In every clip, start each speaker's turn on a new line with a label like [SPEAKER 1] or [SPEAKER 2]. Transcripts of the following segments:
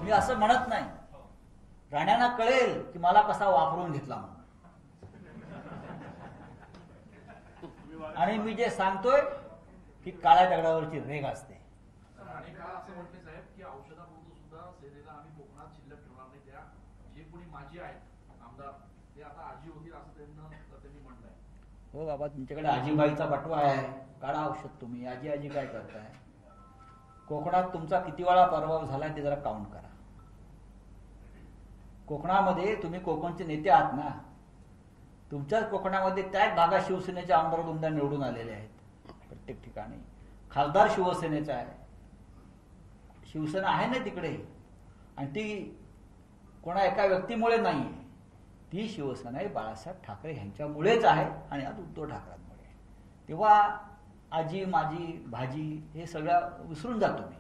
[SPEAKER 1] मी असं म्हणत नाही, राण्यांना कळेल की मला कसा वापरून घेतला म्हणून. आणि मी जे सांगतोय की काळ्या दगडावरची रेघ असते.
[SPEAKER 2] असं म्हटले साहेब की औषधापुरतं सुद्धा सेनेला आम्ही कोकणात शिल्लक ठेवणार नाही. त्या जे कोणी माझी आहेत आमदार ते आता आजी होतील असं त्यांनी म्हटलंय.
[SPEAKER 1] हो बाबा, तुमच्याकडे आजीबाईचा बटवा आहे, काढा औषध तुम्ही. आजी आजी काय करताय? कोकणात तुमचा किती वेळा प्रभाव झाला ते जरा काउंट करा. कोकणामध्ये तुम्ही कोकणचे नेते आहात ना, तुमच्याच कोकणामध्ये त्याच भागात शिवसेनेचे आमदार दोनदा निवडून आलेले आहेत. प्रत्येक ठिकाणी खासदार शिवसेनेचा आहे, शिवसेना आहे ना तिकडे. आणि ती कोणा एका व्यक्तीमुळे नाहीये, ती शिवसेना ही बाळासाहेब ठाकरे यांच्यामुळेच आहे आणि आज उद्धव ठाकरेंमुळे. तेव्हा आजी माझी भाजी हे सगळं विसरून जातो मी.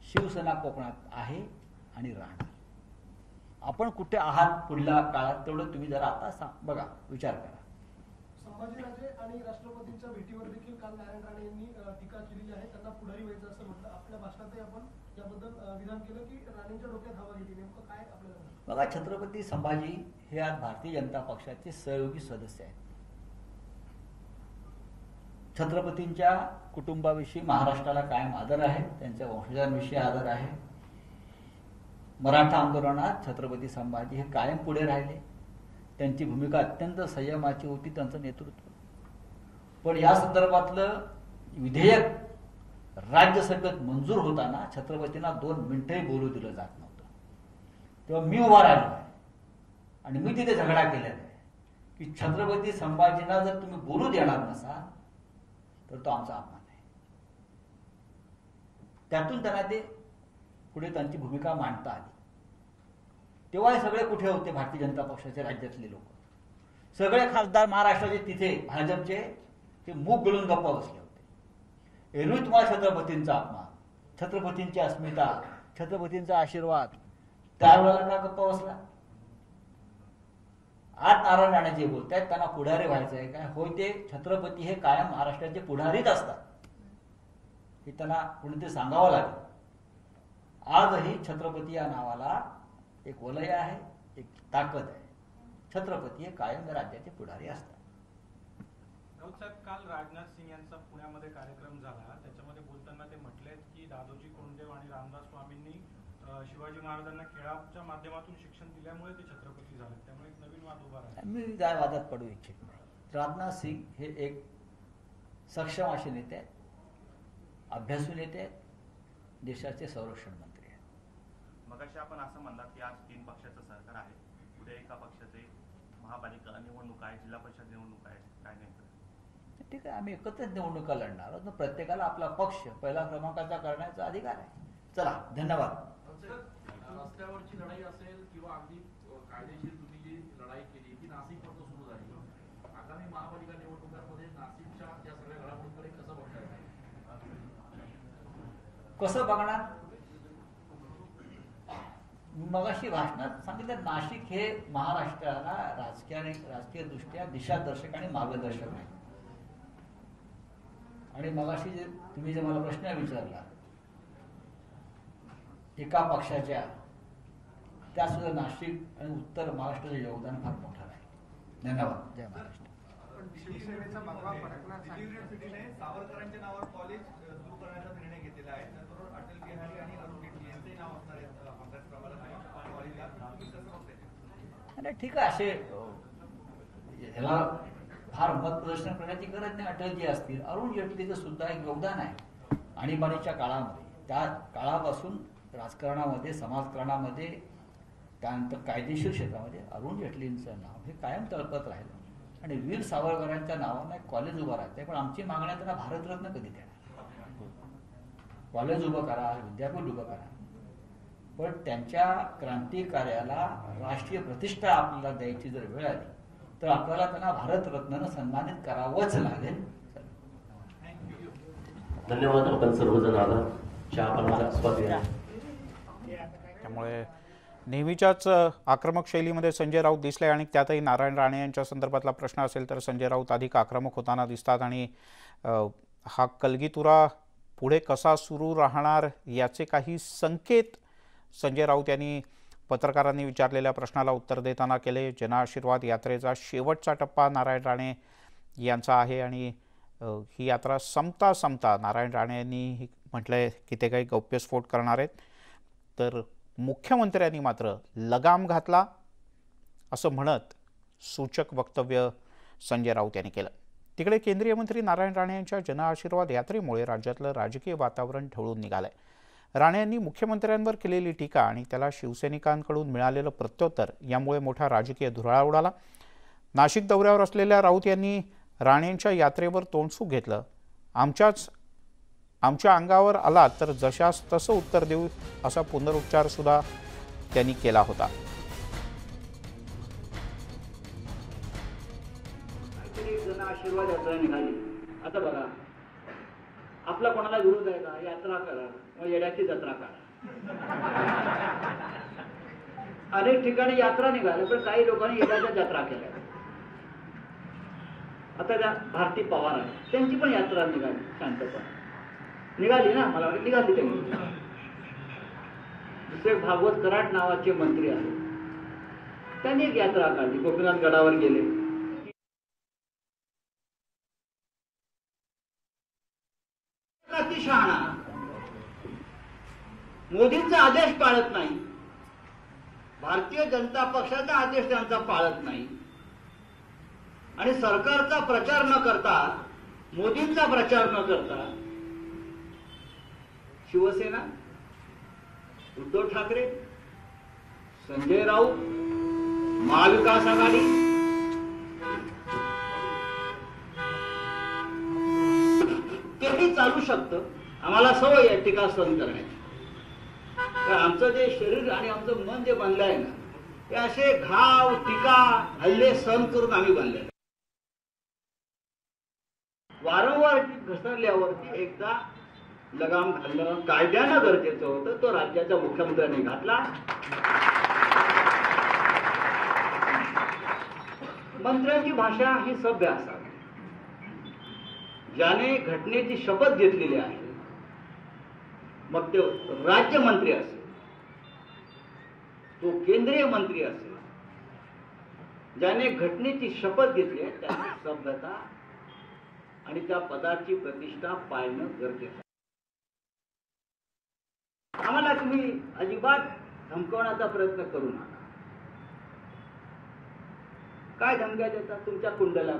[SPEAKER 1] शिवसेना कोकणात आहे आणि राहणार. आपण कुठे आहात पुढल्या काळात तेवढं तुम्ही जरा आता बघा, विचार करा.
[SPEAKER 3] संभाजीराजे आणि राष्ट्रपतींच्या भेटीवर देखील काल नारायण राणे यांनी टीका केलेली आहे. त्यांना पुढारी व्हायचं असं म्हटलं. आपल्या भाषणातही आपण याबद्दल विधान केलं की राणेंच्या डोक्यात हवा गेली. नेमकं काय आपल्याला?
[SPEAKER 1] बघा, छत्रपती संभाजी हे आज भारतीय जनता पक्षाचे सहयोगी सदस्य आहेत. छत्रपतींच्या कुटुंबाविषयी महाराष्ट्राला कायम आदर आहे, त्यांच्या वंशजांविषयी आदर आहे. मराठा आंदोलनात छत्रपती संभाजी हे कायम पुढे राहिले. त्यांची भूमिका अत्यंत संयमाची होती, त्यांचं नेतृत्व. पण या संदर्भातलं विधेयक राज्यसभेत मंजूर होताना छत्रपतींना 2 मिनिटंही बोलू दिलं जात नव्हतं. तेव्हा मी उभा राहिलो आहे आणि मी तिथे झगडा केलेला आहे की छत्रपती संभाजींना जर तुम्ही बोलू देणार नसाल तर तो आमचा अपमान आहे. त्यातून त्यांना ते पुढे त्यांची भूमिका मांडता आली. तेव्हा हे सगळे कुठे होते? भारतीय जनता पक्षाचे राज्यातले लोक, सगळे खासदार महाराष्ट्राचे तिथे भाजपचे ते मूग गळून गप्पा बसले होते. एरवी तुम्हाला छत्रपतींचा अपमान, छत्रपतींची अस्मिता, छत्रपतींचा आशीर्वाद, त्यावेळेला का गप्पा बसला? आज नारायण राणे जे बोलतायत त्यांना पुढारी व्हायचं आहे काय? होय, ते छत्रपती हे कायम महाराष्ट्राचे पुढारीच असतात, हे त्यांना कुणीतरी सांगावं लागेल. आजही छत्रपती या नावाला एक वलय आहे, एक ताकद आहे. छत्रपती हे कायम राज्याचे पुढारी असतात.
[SPEAKER 4] राऊत साहेब, काल राजनाथ सिंह यांचा पुण्यामध्ये कार्यक्रम झाला, त्याच्यामध्ये बोलताना ते म्हटलेत की दादोजी कोंडदेव आणि रामदास स्वामींनी शिवाजी महाराजांना खेळाच्या माध्यमातून शिक्षण दिल्यामुळे ते छत्रपती झाले, त्यामुळे एक नवीन वाद उभा राहिला.
[SPEAKER 1] मी त्या वादात पडू इच्छित नाही. राजनाथ सिंह हे एक सक्षम असे नेते आहेत, अभ्यासू नेते आहेत, देशाचे संरक्षण मंत्री आहेत.
[SPEAKER 5] मगाशी आपण असं म्हणलात की आज 3 पक्षाचं सरकार आहे, उद्या एका पक्षाचे महापालिका निवडणूक आहे, जिल्हा परिषद निवडणूक आहे, काय नेमकं?
[SPEAKER 1] ठीक आहे, आम्ही एकत्रच निवडणुका लढणार आहोत. प्रत्येकाला आपला पक्ष पहिला क्रमांकाचा करण्याचा अधिकार आहे. चला, धन्यवाद.
[SPEAKER 2] रस्त्यावरची लढाई असेल किंवा अगदी कायदेशीर तुम्ही जी लढाई केली ती नाशिकपासून सुरू झाली. आगामी महापालिका निवडणुकांमध्ये नाशिकच्या या सगळ्या घडामोडींकडे कसं बघताय?
[SPEAKER 1] कसं बघणार? मगाशी भाषणात सांगितलं, नाशिक हे महाराष्ट्राला राजकीय दृष्ट्या दिशादर्शक आणि मार्गदर्शक आहे. आणि मगाशी तुम्ही जे मला प्रश्न विचारला एका पक्षाच्या, त्या सुद्धा नाशिक आणि उत्तर महाराष्ट्राचं योगदान फार मोठं आहे. धन्यवाद. जय महाराष्ट्र.
[SPEAKER 6] शिवसेनेचा भगवा फडकण्यासाठी युनिव्हर्सिटीने सावरकरांच्या नावावर कॉलेज सुरू करण्याचा निर्णय घेतलेला आहे. त्याचबरोबर अटल बिहारी आणि अरुण जेटली यांचंही नाव असणार आहे अभ्यासक्रमाला कॉलेजला. तुम्ही कसं बघताय?
[SPEAKER 1] अरे ठीक आहे, असे ह्याला फार मत प्रदर्शन करण्याची गरज नाही. अटलजी असतील, अरुण जेटलीचं सुद्धा एक योगदान आहे आणीबाणीच्या काळामध्ये. त्या काळापासून राजकारणामध्ये, समाजकारणामध्ये, त्यानंतर कायदेशीर क्षेत्रामध्ये अरुण जेटलींचं नाव हे कायम तळपत राहिलं. आणि वीर सावरकरांच्या नावाने कॉलेज उभं राहते. पण आमची मागण्या त्यांना भारतरत्न कधी देणार? कॉलेज उभं करा, विद्यापीठ उभं करा, पण त्यांच्या क्रांतिकार्याला राष्ट्रीय प्रतिष्ठा आपल्याला द्यायची जर वेळ आली तर आपल्याला त्यांना भारतरत्नानं सन्मानित करावंच लागेल.
[SPEAKER 7] धन्यवाद. आपण सर्वजण आला चहा पाण्याचा आस्वाद घ्या.
[SPEAKER 8] त्यामुळे नेहमीच्याच आक्रमक शैलीमध्ये संजय राऊत दिसले आणि त्यातही नारायण राणे यांच्या संदर्भातला प्रश्न असेल तर संजय राऊत अधिक आक्रमक होताना दिसतात. आणि हा कलगीतुरा पुढे कसा सुरू राहणार याचे काही संकेत संजय राऊत यांनी पत्रकारांनी विचारलेल्या प्रश्नाला उत्तर देताना केले. जनआशीर्वाद यात्रेचा शेवटचा टप्पा नारायण राणे यांचा आहे आणि ही यात्रा संपता नारायण राणे यांनी म्हटलंय की ते काही गौप्यस्फोट करणार आहेत. तर मुख्यमंत्र्यांनी मात्र लगाम घातला असं म्हणत सूचक वक्तव्य संजय राऊत यांनी केलं. तिकडे केंद्रीय मंत्री नारायण राणे यांच्या जनआशीर्वाद यात्रेमुळे राज्यातलं राजकीय वातावरण ढवळून निघालंय. राणे यांनी मुख्यमंत्र्यांवर केलेली टीका आणि त्याला शिवसैनिकांकडून मिळालेलं प्रत्युत्तर यामुळे मोठा राजकीय धुराळा उडाला. नाशिक दौऱ्यावर असलेल्या राऊत यांनी राणेंच्या यात्रेवर तोंडसूक घेतलं. आमच्या अंगावर आला तर जशास तसं उत्तर देऊ असा पुनरुच्चार सुद्धा त्यांनी केला होता.
[SPEAKER 1] आशीर्वाद यात्रा निघाली. आता बघा, आपला कोणाला विरोध आहे का? यात्रा करा, मग येड्याची जत्रा करा. अनेक ठिकाणी यात्रा निघाल्या, पण काही लोकांनी येड्याच्या जत्रा केल्या. आता त्या भारती पवार आहे, त्यांची पण यात्रा निघाली, शांतपणे निघाली ना, मला वाटतं निघाली त्यांनी. दुसरे भागवत कराड नावाचे मंत्री आहेत, त्यांनी एक यात्रा काढली, गोपीनाथ गडावर गेले. अतिशहाणा मोदींचा आदेश पाळत नाही, भारतीय जनता पक्षाचा आदेश त्यांचा पाळत नाही आणि सरकारचा प्रचार न करता, मोदींचा प्रचार न करता शिवसेना, उद्धव ठाकरे, संजय राऊत, महाविकास आघाडी तेही चालू शकतं. आम्हाला सवय आहे टीका सहन करण्याची. आमचं जे शरीर आणि आमचं मन जे बनलं आहे ना, ते असे घाव, टीका, हल्ले सहन करून आम्ही बनले. वारंवार घसरल्यावरती एकदा लगाम घालणं कायद्यानं गरजेचं होतं. तो राज्याच्या मुख्यमंत्र्यांनी घातला. मंत्र्यांची भाषा ही सभ्य असावी. ज्याने घटनेची शपथ घेतलेली आहे, मग ते राज्यमंत्री असेल, तो केंद्रीय मंत्री असेल, ज्याने घटनेची शपथ घेतली आहे त्याची सभ्यता आणि त्या पदाची प्रतिष्ठा पाळणं गरजेचं आहे. आम्हाला तुम्ही अजिबात धमकवण्याचा प्रयत्न करू नका. काय धमक्या देतात? तुमच्या कुंडला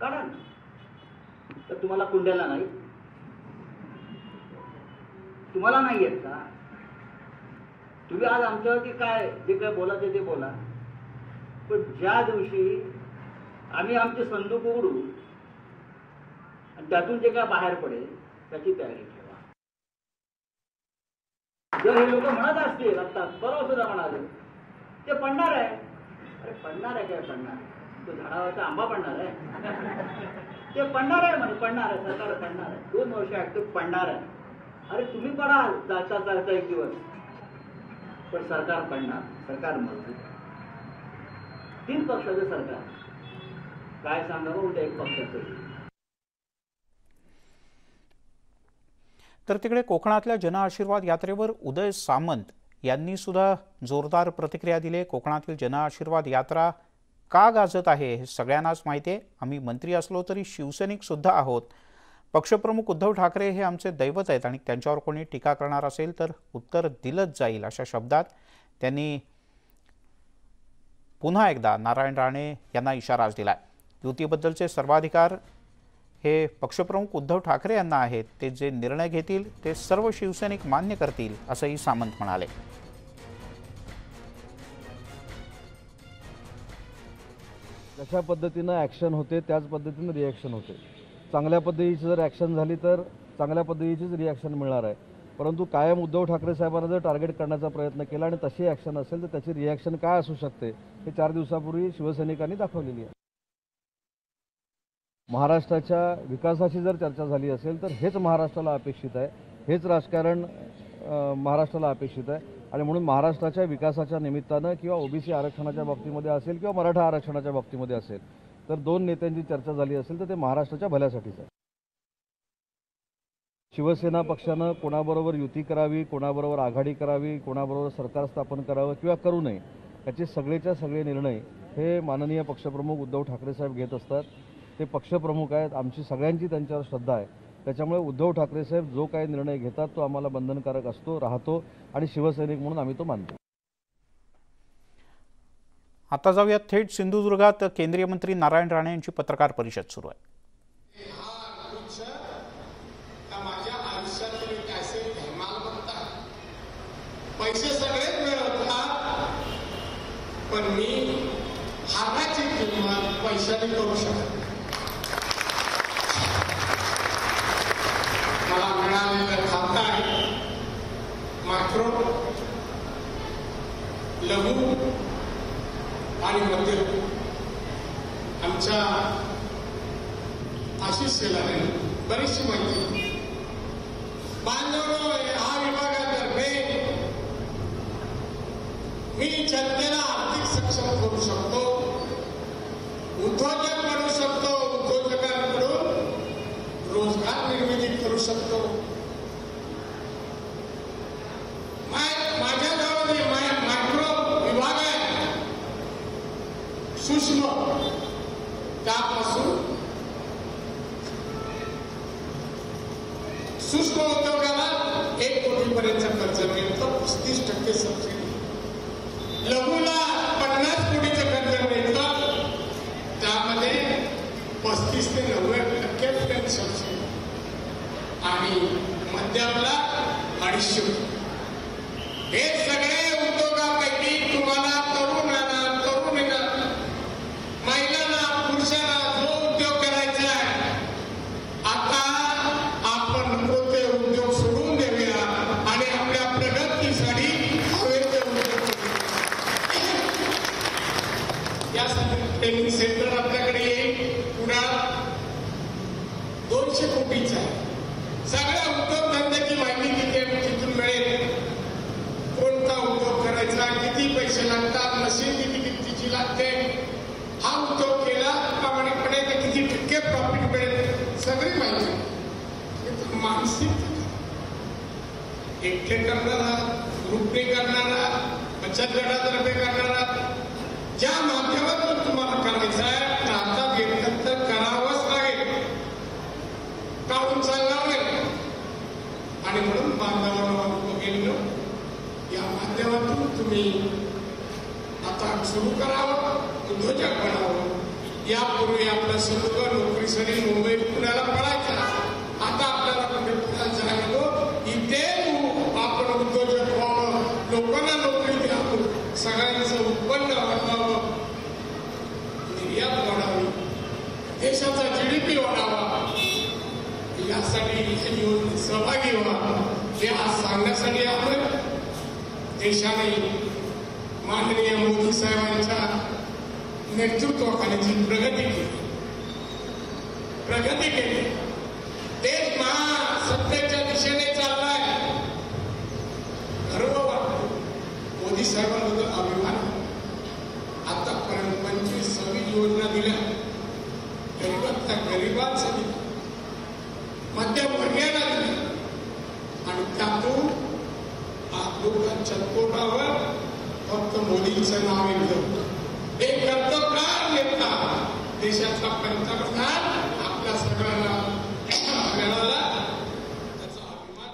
[SPEAKER 1] काढा. तर तुम्हाला कुंड्याला नाही, तुम्हाला नाही येत का? तुम्ही आज आमच्यावरती काय जे काय बोलायचे ते बोला, पण ज्या दिवशी आम्ही आमचे संदूक उघडू आणि त्यातून जे काय बाहेर पडेल त्याची तयारी ठेवा. जर हे लोक म्हणत असतील, आता बरोबर सुद्धा म्हणाले ते पडणार आहे. अरे पडणार आहे काय? पडणार तो झाडावरचा आंबा पडणार आहे, ते पडणार आहे म्हणे, पडणार आहे, सरकार पडणार आहे, 2 वर्ष ऍक्टिव्ह पडणार आहे. अरे तुम्ही पडाल चालता एक दिवस, पण सरकार पडणार, सरकार मजबूत. 3 पक्षाचं सरकार, काय सांगावं उद्या 1 पक्षाचं.
[SPEAKER 8] तर तिकडे कोकणातल्या जनआशीर्वाद यात्रेवर उदय सामंत यांनी सुद्धा जोरदार प्रतिक्रिया दिली. कोकणातील जनआशीर्वाद यात्रा का गाजत आहे हे सगळ्यांनाच माहिती आहे. आम्ही मंत्री असलो तरी शिवसैनिक सुद्धा आहोत. पक्षप्रमुख उद्धव ठाकरे हे आमचे दैवत आहेत आणि त्यांच्यावर कोणी टीका करणार असेल तर उत्तर दिलंच जाईल अशा शब्दात त्यांनी पुन्हा एकदा नारायण राणे यांना इशाराच दिलाय. युतीबद्दलचे सर्वाधिकार हे पक्षप्रमुख उद्धव ठाकरे यांना आहेत. ते जे निर्णय घेतील ते सर्व शिवसैनिक मान्य करतील असंही सामंत म्हणाले.
[SPEAKER 9] जशा पद्धतीनं ॲक्शन होते त्याच पद्धतीनं रिॲक्शन होते. चांगल्या पद्धतीची जर ॲक्शन झाली तर चांगल्या पद्धतीचीच रिॲक्शन मिळणार आहे. परंतु कायम उद्धव ठाकरे साहेबांना जर टार्गेट करण्याचा प्रयत्न केला आणि तशी ॲक्शन असेल तर त्याची रिॲक्शन काय असू शकते हे 4 दिवसापूर्वी शिवसैनिकांनी दाखवलेली आहे. महाराष्ट्राच्या विकासाची जर चर्चा झाली असेल तर हेच महाराष्ट्राला अपेक्षित आहे, हेच राजकारण महाराष्ट्राला अपेक्षित आहे. आणि म्हणून महाराष्ट्राच्या विकासाच्या निमित्तानं किंवा ओबीसी आरक्षणाच्या बाबतीमध्ये असेल किंवा मराठा आरक्षणाच्या बाबतीमध्ये असेल तर 2 नेत्यांची चर्चा झाली असेल तर ते महाराष्ट्राच्या भल्यासाठीच आहे. शिवसेना पक्षानं कोणाबरोबर युती करावी, कोणाबरोबर आघाडी करावी, कोणाबरोबर सरकार स्थापन करावं किंवा करू नये, याचे सगळेच्या सगळे निर्णय हे माननीय पक्षप्रमुख उद्धव ठाकरे साहेब घेत असतात. ते पक्षप्रमुख आहेत, आमची सगळ्यांची त्यांच्यावर श्रद्धा आहे. त्याच्यामुळे उद्धव ठाकरे साहेब जो काही निर्णय घेतात तो आम्हाला बंधनकारक असतो, राहतो आणि शिवसैनिक म्हणून आम्ही तो मानतो.
[SPEAKER 8] आता जाऊयात थेट सिंधुदुर्गात. केंद्रीय मंत्री नारायण राणे यांची पत्रकार परिषद सुरू आहे.
[SPEAKER 10] माझ्या आयुष्यातील एक असे मालमत्ता, पैसे सगळेच मिळवतात, पण मी हाराची किंमत पैशाने करू शकत. मला मिळालेलं खातं आहे मायक्रो, लघु आणि मध्यम. आमच्या आशिष सेलाने बरीचशी माहिती. बांधवनो, हा विभागातर्फे मी जनतेला आर्थिक सक्षम करू शकतो, उद्योजक बनवू शकतो, उद्योजकांकडून रोजगार निर्मिती करू शकतो. माझ्याजवळ जे मायक्रो विभाग आहे, सूक्ष्म, त्यापासून सूक्ष्म उद्योगाला 1 कोटीपर्यंत कर्ज मिळतं, 35% सबसिडी. लघुला 50 कोटीचं कर्ज मिळतं, त्यामध्ये 35 ते 90% सबसिडी. आणि मध्यमला 250. हे सगळे उद्योगापैकी तुम्हाला तरुणांना, महिलांना, पुरुषांना जो उद्योग करायचा आहे, आता आपण कोणते उद्योग सोडून देऊया आणि आपल्या प्रगतीसाठी हवेचे उद्योग. यासाठी ट्रेनिंग सेंटर आपल्याकडे येईल. पुण्यात 200 कोटीचं आहे. सगळ्या उद्योगधंद्याची माहिती तिथून मिळेल. कोणता उद्योग करायचा, किती पैसे लागतात, मशीन कितीची लागते, हा उद्योग केला प्रामाणिकपणे तर किती टक्के प्रॉफिट मिळेल, सगळी माहिती. मानसिक एकटे करणारा, ग्रुपने करणारा, बचत गटातर्फे करणारा, ज्या माध्यमातून तुम्हाला करायचं आहे, आता घेतलं तर करावंच लागेल, काढून चालणार नाही. आणि म्हणून बांधवांना गेलो, या माध्यमातून तुम्ही आता सुरू करावं, उद्योजक बनावं. यापूर्वी आपलं सर्व नोकरीसाठी मुंबई पुण्याला पडायचा, आता आपल्याला कुठे पुण्यात जायला इथे आपण उद्योजक व्हावं, लोकांना नोकरी द्यावं, सगळ्यांचं उत्पन्न वाढवावं, निर्यात वाढावी, देशाचा GDP वाढावा. यासाठी सहभागी व्हा. हे आज सांगण्यासाठी आपण देशाने माननीय मोदी साहेबांच्या नेतृत्वाखाली जी प्रगती केली, देश महासत्तेच्या दिशेने चाललाय. गर्व वाटतो. मोदी साहेबांबद्दल अभिमान. आतापर्यंत 25-26 योजना दिल्या, गरिबांसाठी दिल्या, मध्यम वर्गीयांना दिल्या, आणि त्यातून लोकांच्या पोटावर फक्त मोदींचं नाव येतं. एक कर्तव्यकार नेता, देशाचा पंतप्रधान, आपल्या सगळ्यांना मिळाला, त्याचा अभिमान.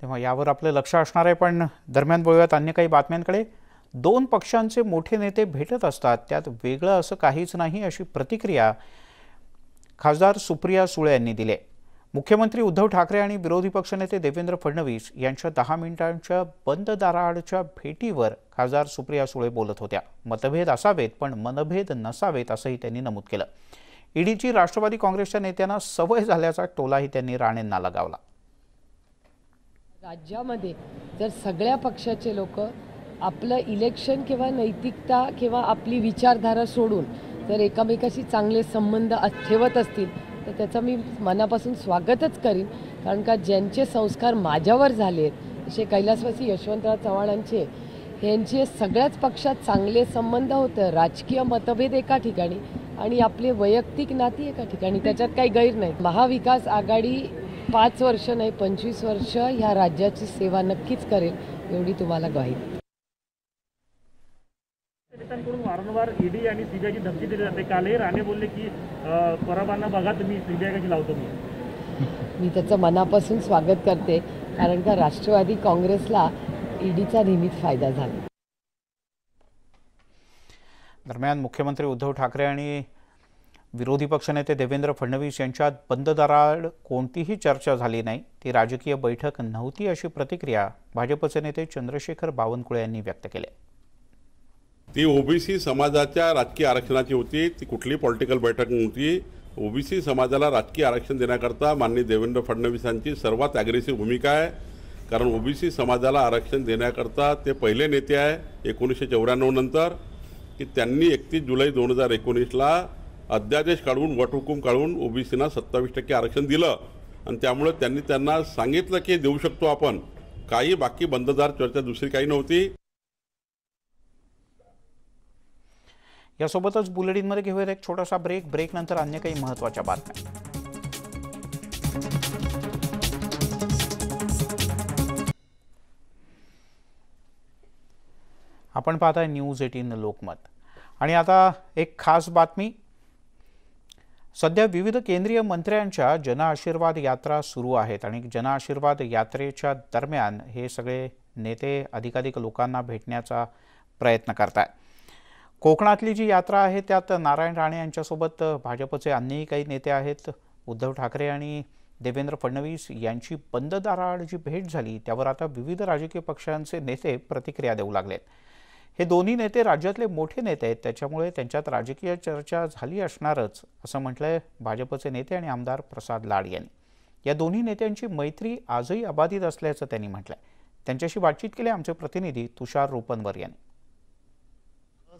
[SPEAKER 8] तेव्हा यावर आपलं लक्ष असणार आहे. पण दरम्यान बोलूयात अन्य काही बातम्यांकडे. 2 पक्षांचे मोठे नेते भेटत असतात, त्यात वेगळं असं काहीच नाही, अशी प्रतिक्रिया खासदार सुप्रिया सुळे यांनी दिली. मुख्यमंत्री उद्धव ठाकरे आणि विरोधी पक्षनेते देवेंद्र फडणवीस यांच्या 10 मिनिटांच्या बंद दाराआडच्या भेटीवर खासदार सुप्रिया सुळे बोलत होत्या. मतभेद असावेत पण मनभेद नसावेत असंही त्यांनी नमूद केलं. ईडीची राष्ट्रवादी काँग्रेसच्या नेत्यांना सवय झाल्याचा टोलाही त्यांनी राणेंना लगावला.
[SPEAKER 11] राज्यामध्ये जर सगळ्या पक्षाचे लोक आपलं इलेक्शन किंवा नैतिकता किंवा आपली विचारधारा सोडून जर एकमेकाशी चांगले संबंध ठेवत असतील तर त्याचं मी मनापासून स्वागतच करीन. कारण का ज्यांचे संस्कार माझ्यावर झाले आहेत, असे कैलासवासी यशवंतराव चव्हाणांचे, यांचे सगळ्याच पक्षात चांगले संबंध होतं, राजकीय मतभेद एका ठिकाणी आणि आपले वैयक्तिक नाती एका ठिकाणी, त्याच्यात काही गैर नाही. महाविकास आघाडी 5 वर्ष नाही 25 वर्ष ह्या राज्याची सेवा नक्कीच करेल एवढी तुम्हाला ग्वाही देते.
[SPEAKER 12] पोलिसांकडून वारंवार ईडी आणि सीबीआयची धमकी दिली जाते. कालही राणे बोलले की परबांना बघा तुम्ही सीबीआय कशी लावतो
[SPEAKER 11] मी त्याचं मनापासून स्वागत करते, कारण का राष्ट्रवादी काँग्रेसला ईडीचा नेहमीच फायदा झाला.
[SPEAKER 8] दरम्यान मुख्यमंत्री उद्धव ठाकरे आणि विरोधी पक्षनेते देवेंद्र फडणवीस यांच्यात बंद दाराआड कोणतीही चर्चा झाली नाही, ती राजकीय बैठक नव्हती, अशी प्रतिक्रिया भाजपचे नेते चंद्रशेखर बावनकुळे यांनी व्यक्त केली.
[SPEAKER 13] ती ओबीसी समाजाच्या राजकीय आरक्षणाची होती, ती कुठली पॉलिटिकल बैठक नव्हती. ओबीसी समाजाला राजकीय आरक्षण देण्याकरता माननीय देवेंद्र फडणवीसांची सर्वात ॲग्रेसिव्ह भूमिका आहे. कारण ओबीसी समाजाला आरक्षण देण्याकरता ते पहिले नेते आहे 1994 नंतर, की त्यांनी 31 जुलै 2019ला अध्यादेश काढून वटहुकूम काढून ओबीसीना 27% आरक्षण दिलं. आणि त्यामुळे त्यांनी त्यांना सांगितलं की देऊ शकतो आपण, काही बाकी बंददार चर्चा दुसरी काही नव्हती.
[SPEAKER 8] यासोबतच बुलेटिनमध्ये घेऊयात एक छोटासा ब्रेक नंतर अन्य काही महत्त्वाच्या बातम्या. आपण पाहताय न्यूज 18 लोकमत. आणि आता एक खास बातमी. सध्या विविध केंद्रीय मंत्र्यांच्या जनआशीर्वाद यात्रा सुरू आहेत आणि जनआशीर्वाद यात्रेच्या दरम्यान हे सगळे नेते अधिकाधिक लोकांना भेटण्याचा प्रयत्न करतात. कोकणातली जी यात्रा आहे त्यात नारायण राणे यांच्यासोबत भाजपचे अन्यही काही नेते आहेत. उद्धव ठाकरे आणि देवेंद्र फडणवीस यांची बंद दाराआड जी भेट झाली त्यावर आता विविध राजकीय पक्षांचे नेते प्रतिक्रिया देऊ लागलेत. हे दोन्ही नेते राज्यातले मोठे नेते आहेत, त्याच्यामुळे त्यांच्यात राजकीय चर्चा झाली असणारच, असं म्हटलंय भाजपचे नेते आणि आमदार प्रसाद लाड यांनी. या दोन्ही नेत्यांची मैत्री आजही अबाधित असल्याचं त्यांनी म्हटलंय. त्यांच्याशी बातचीत केली आमचे प्रतिनिधी तुषार रोपनवर यांनी.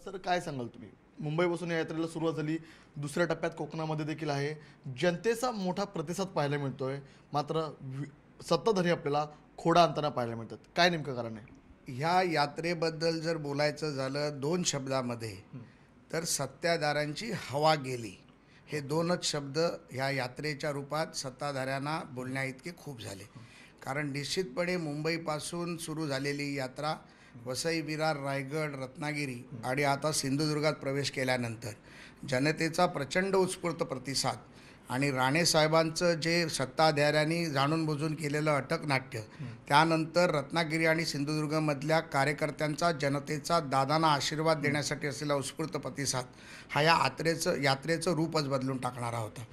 [SPEAKER 14] सर, काय सांगाल तुम्ही? मुंबईपासून या यात्रेला सुरुवात झाली, दुसऱ्या टप्प्यात कोकणामध्ये देखील आहे. जनतेचा मोठा प्रतिसाद पाहायला मिळतोय, मात्र सत्ताधारी आपल्याला खोडा आणताना पाहायला मिळतात. काय नेमकं कारण आहे?
[SPEAKER 15] ह्या यात्रेबद्दल जर बोलायचं झालं 2 शब्दामध्ये तर सत्ताधाऱ्यांची हवा गेली. हे 2च शब्द ह्या यात्रेच्या रूपात सत्ताधाऱ्यांना बोलण्या इतके खूप झाले. कारण निश्चितपणे मुंबईपासून सुरू झालेली यात्रा वसई, विरार, रायगड, रत्नागिरी आणि आता सिंधुदुर्गात प्रवेश केल्यानंतर जनतेचा प्रचंड उत्स्फूर्त प्रतिसाद आणि राणेसाहेबांचं जे सत्ताधाऱ्यांनी जाणून बुजून केलेलं अटकनाट्य, त्यानंतर रत्नागिरी आणि सिंधुदुर्गमधल्या कार्यकर्त्यांचा जनतेचा दादांना आशीर्वाद देण्यासाठी असलेला उत्स्फूर्त प्रतिसाद हा या यात्रेचं रूपच बदलून टाकणारा होता.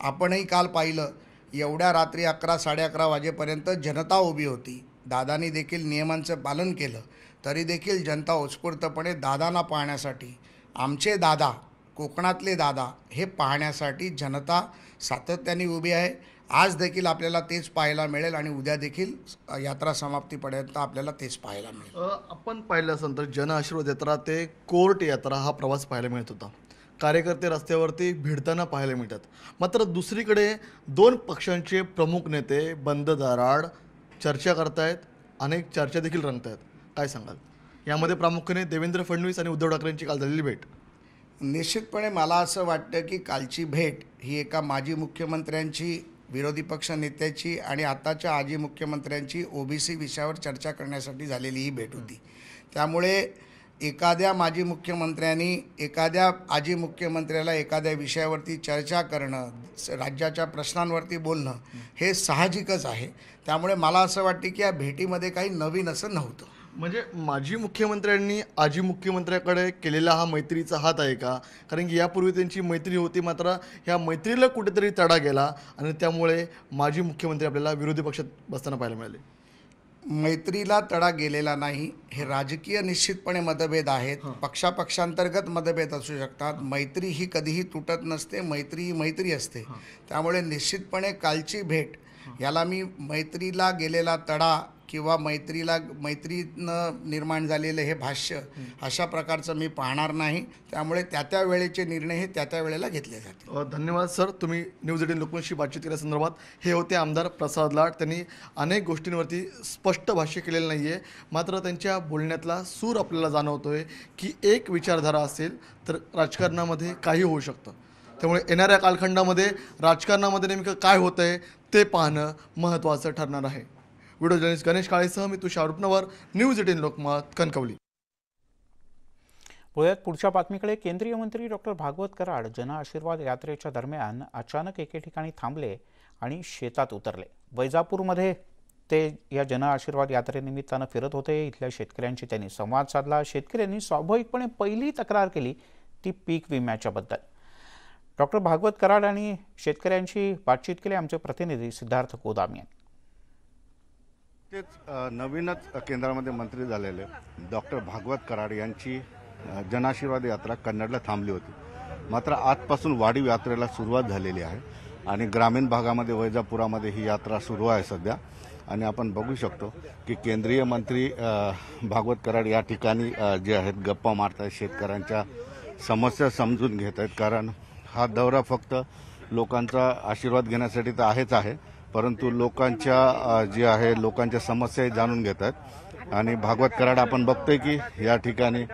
[SPEAKER 15] आपणही काल पाहिलं, एवढ्या रात्री 11, 11:30 वाजेपर्यंत जनता उभी होती. दादांनी देखील नियमांचं पालन केलं, तरी देखील जनता उत्स्फूर्तपणे दादांना पाहण्यासाठी, आमचे दादा, कोकणातले दादा हे पाहण्यासाठी जनता सातत्याने उभी आहे. आज देखील आपल्याला तेच पाहायला मिळेल आणि उद्या देखील यात्रा समाप्तीपर्यंत आपल्याला तेच पाहायला मिळेल.
[SPEAKER 14] आपण पाहिलं असेल तर जनआशीर्वाद यात्रा ते कोर्ट यात्रा हा प्रवास पाहायला मिळत होता. कार्यकर्ते रस्त्यावरती भिडताना पाहायला मिळतात. मात्र दुसरीकडे 2 पक्षांचे प्रमुख नेते बंद दाराआड चर्चा करतायत, अनेक चर्चा देखील रंगतायत. काय सांगाल? यामध्ये प्रामुख्याने देवेंद्र फडणवीस आणि उद्धव ठाकरेंची काल झालेली भेट.
[SPEAKER 15] निश्चितपणे मला असं वाटतं की कालची भेट ही एका माजी मुख्यमंत्र्यांची, विरोधी पक्ष नेत्याची आणि आताच्या आजी मुख्यमंत्र्यांची ओबीसी विषयावर चर्चा करण्यासाठी झालेली ही भेट होती. त्यामुळे एखाद्या माजी मुख्यमंत्र्यांनी एखाद्या आजी मुख्यमंत्र्याला एखाद्या विषयावरती चर्चा करणं, राज्याच्या प्रश्नांवरती बोलणं हे साहजिकच आहे. त्यामुळे मला असं वाटतं की या भेटीमध्ये काही नवीन असं नव्हतं.
[SPEAKER 14] म्हणजे माजी मुख्यमंत्र्यांनी आजी मुख्यमंत्र्याकडे केलेला हा मैत्रीचा हात आहे का? कारण की यापूर्वी त्यांची मैत्री होती, मात्र ह्या मैत्रीला कुठेतरी तडा गेला आणि त्यामुळे माजी मुख्यमंत्री आपल्याला विरोधी पक्षात बसताना पाहायला मिळाले.
[SPEAKER 15] मैत्रीला तडा गेलेला नाही. हे राजकीय निश्चितपणे मतभेद आहेत, पक्षापक्षांतर्गत मतभेद असू शकतात. मैत्री ही कधीही तुटत नसते, मैत्री ही मैत्री असते. त्यामुळे निश्चितपणे कालची भेट याला मी मैत्रीला गेलेला तडा किंवा मैत्रीनं निर्माण झालेलं हे भाष्य अशा प्रकारचं मी पाहणार नाही. त्यामुळे त्या वेळेचे निर्णय हे त्या वेळेला घेतले जातील.
[SPEAKER 14] धन्यवाद सर, तुम्ही न्यूज 18 लोकमतशी बातचीत केल्यासंदर्भात. हे होते आमदार प्रसाद लाड. त्यांनी अनेक गोष्टींवरती स्पष्ट भाष्य केलेलं नाही आहे, मात्र त्यांच्या बोलण्यातला सूर आपल्याला जाणवतोय की एक विचारधारा असेल तर राजकारणामध्ये काही होऊ शकतं. त्यामुळे येणाऱ्या कालखंडामध्ये राजकारणामध्ये नेमकं काय होतं आहे ते पाहणं महत्त्वाचं ठरणार आहे. व्हिडिओ जर्नलिस्ट गणेश काळेसह मी तुषार उपनवर, न्यूज 18 लोकमत, कणकवली.
[SPEAKER 8] पुण्यात पुढच्या बातमीकडे. केंद्रीय मंत्री डॉक्टर भागवत कराड जनआशीर्वाद यात्रेच्या दरम्यान अचानक एके ठिकाणी थांबले आणि शेतात उतरले. वैजापूरमध्ये ते या जनआशीर्वाद यात्रेनिमित्तानं फिरत होते. इथल्या शेतकऱ्यांशी त्यांनी संवाद साधला. शेतकऱ्यांनी स्वाभाविकपणे पहिली तक्रार केली ती पीक विम्याच्याबद्दल. डॉक्टर भागवत कराड आणि शेतकऱ्यांशी बातचीत केली आमचे प्रतिनिधी सिद्धार्थ गोदाम यांनी.
[SPEAKER 16] तेच नवीनच केंद्रामध्ये मंत्री झालेले डॉक्टर भागवत कराड यांची जनआशीर्वाद यात्रा कन्नडला थांबली होती. मात्र आजपासून वाढीव यात्रेला सुरुवात झालेली आहे आणि ग्रामीण भागामध्ये वैजापुरामध्ये ही यात्रा सुरू आहे सध्या. आणि आपण बघू शकतो की केंद्रीय मंत्री भागवत कराड या ठिकाणी जे आहेत गप्पा मारत आहेत, शेतकऱ्यांच्या समस्या समजून घेत आहेत. कारण हा दौरा फक्त लोकांचा आशीर्वाद घेण्यासाठी तर आहेच आहे, परंतु लोकांच्या जे आहे लोकांच्या समस्याही जाणून घेत आहेत. आणि भागवत कराड आपण बघतोय की या ठिकाणी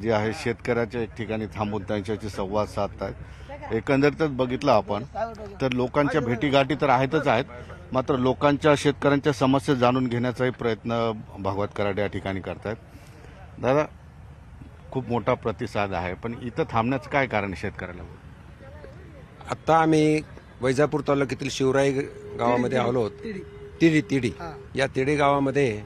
[SPEAKER 16] जे आहे शेतकऱ्याच्या एक ठिकाणी थांबून त्यांच्याशी संवाद साधत आहेत. एकंदरीतच बघितलं आपण तर लोकांच्या भेटीगाठी तर आहेतच आहेत, मात्र लोकांच्या शेतकऱ्यांच्या समस्या जाणून घेण्याचाही प्रयत्न भागवत कराड या ठिकाणी करतायत. दादा, खूप मोठा प्रतिसाद आहे, पण इथं थांबण्याचं काय कारण शेतकऱ्याला?
[SPEAKER 17] आता आम्ही वैजापूर तालुक्यातील शिवराई गावामध्ये आलो आहोत. तिडी या तिडी गावामध्ये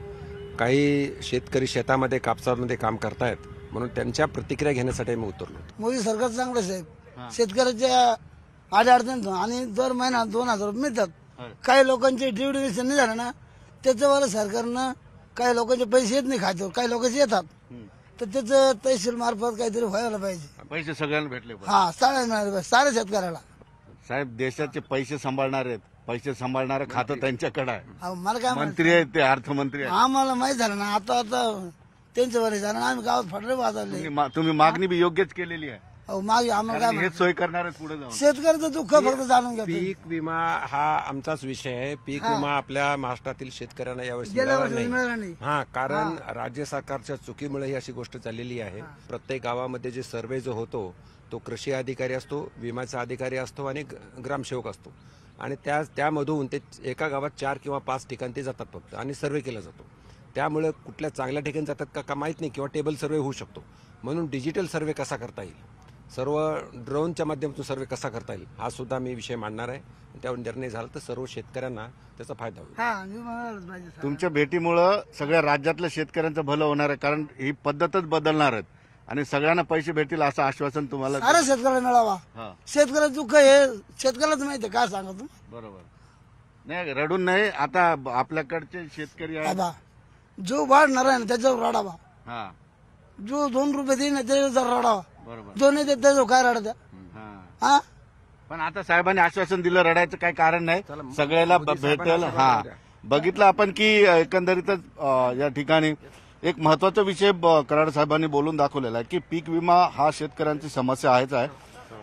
[SPEAKER 17] काही शेतकरी शेतामध्ये कापसामध्ये काम करतायत, म्हणून त्यांच्या प्रतिक्रिया घेण्यासाठी आम्ही उतरलो.
[SPEAKER 18] मोदी सरकार चांगलं साहेब, शेतकऱ्याच्या अडचण आणि दर महिना 2000 रुपये मिळतात. काही लोकांचे ड्युरेशन नाही झालं ना, त्याच्यावर सरकारनं काही लोकांचे पैसे येत नाही खात्यावर, काही लोकांचे येतात, तर त्याचं तहसील मार्फत काहीतरी व्हायला पाहिजे.
[SPEAKER 16] पैसे सगळ्यांना भेटले
[SPEAKER 18] हा, सगळ्यांना मिळाले पाहिजे, साऱ्या शेतकऱ्याला.
[SPEAKER 16] साहेब, देशाचे पैसे सांभाळणार आहेत, पैसे सांभाळणारं खातं त्यांच्याकडे आहे.
[SPEAKER 18] मला काय
[SPEAKER 16] मंत्री आहेत ते, अर्थमंत्री आहेत.
[SPEAKER 18] आम्हाला माहित झालं ना, आता त्यांचं बरे झालं, आम्ही गावात फटरे वाजवले.
[SPEAKER 16] तुम्ही मागणी बी योग्यच केलेली आहे.
[SPEAKER 18] मागे आम्हाला
[SPEAKER 16] हे सोय करणार आहेत पुढे जाऊन.
[SPEAKER 18] शेतकऱ्याचं दुःख फक्त जाणून घ्या.
[SPEAKER 17] पीक विमा हा आमचाच विषय आहे. पीक विमा आपल्या महाराष्ट्रातील शेतकऱ्यांना यावर्षी
[SPEAKER 18] गेल्या वर्षी
[SPEAKER 17] मिळाला
[SPEAKER 18] मिळाला
[SPEAKER 17] नाही.
[SPEAKER 18] नाही.
[SPEAKER 17] कारण राज्य सरकारच्या चुकीमुळे ही अशी गोष्ट चाललेली आहे. प्रत्येक गावामध्ये जे सर्वे जो होतो तो कृषी अधिकारी असतो, विम्याचा अधिकारी असतो आणि ग्रामसेवक असतो. आणि त्यामधून ते एका गावात 4 किंवा 5 ठिकाणी ते जातात फक्त आणि सर्वे केला जातो. त्यामुळे कुठल्या चांगल्या ठिकाणी जातात का माहीत नाही, किंवा टेबल सर्वे होऊ शकतो. म्हणून डिजिटल सर्वे कसा करता येईल, सर्व ड्रोनच्या माध्यमातून सर्वे कसा करता येईल, हा सुद्धा मी विषय मांडणार आहे. त्यावर निर्णय झाला तर सर्व शेतकऱ्यांना त्याचा फायदा होईल.
[SPEAKER 16] तुमच्या भेटीमुळं सगळ्या राज्यातल्या शेतकऱ्यांचं भलं होणार आहे, कारण ही पद्धतच बदलणार आहेत आणि सगळ्यांना पैसे भेटतील असं आश्वासन तुम्हाला
[SPEAKER 18] साऱ्या शेतकऱ्याला मिळावा. शेतकऱ्याचं दुःख हे शेतकऱ्यालाच माहिती आहे, काय सांगा तुम्ही.
[SPEAKER 16] बरोबर नाही, रडून नाही. आता आपल्याकडचे शेतकरी आहेत,
[SPEAKER 18] जो वाढणार आहे ना त्याच्यावर रडावा. जो 2 रुपये देईन त्याच्यावर रडावा. जो नाही देत त्याच्यावर काय रडत.
[SPEAKER 16] पण आता साहेबांनी आश्वासन दिलं, रडायचं काही कारण नाही, सगळ्याला भेटेल. हा, बघितलं आपण की एकंदरीतच या ठिकाणी एक महत्वाचा विषय कराड साहेबांनी बोलून दाखवलेला आहे की पीक विमा हा शेतकऱ्यांची समस्या आहेच आहे,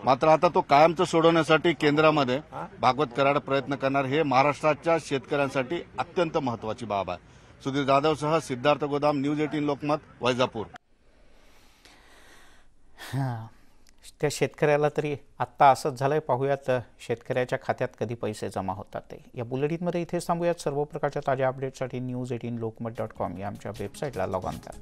[SPEAKER 16] मात्र आता तो कायमचं सोडवण्यासाठी केंद्रामध्ये भागवत कराड प्रयत्न करणार, हे महाराष्ट्राच्या शेतकऱ्यांसाठी अत्यंत महत्वाची बाब आहे. सुधीर जाधवसह सिद्धार्थ गोदाम, न्यूज 18 लोकमत, वैजापूर.
[SPEAKER 8] त्या शेतकऱ्याला तरी आत्ता असंच झालंय. पाहूयात शेतकऱ्याच्या खात्यात कधी पैसे जमा होतात ते. या बुलेटिनमध्ये इथेच थांबूयात. सर्व प्रकारच्या ताज्या अपडेटसाठी न्यूज 18lokmat.com या आमच्या वेबसाईटला लॉग ऑन करा.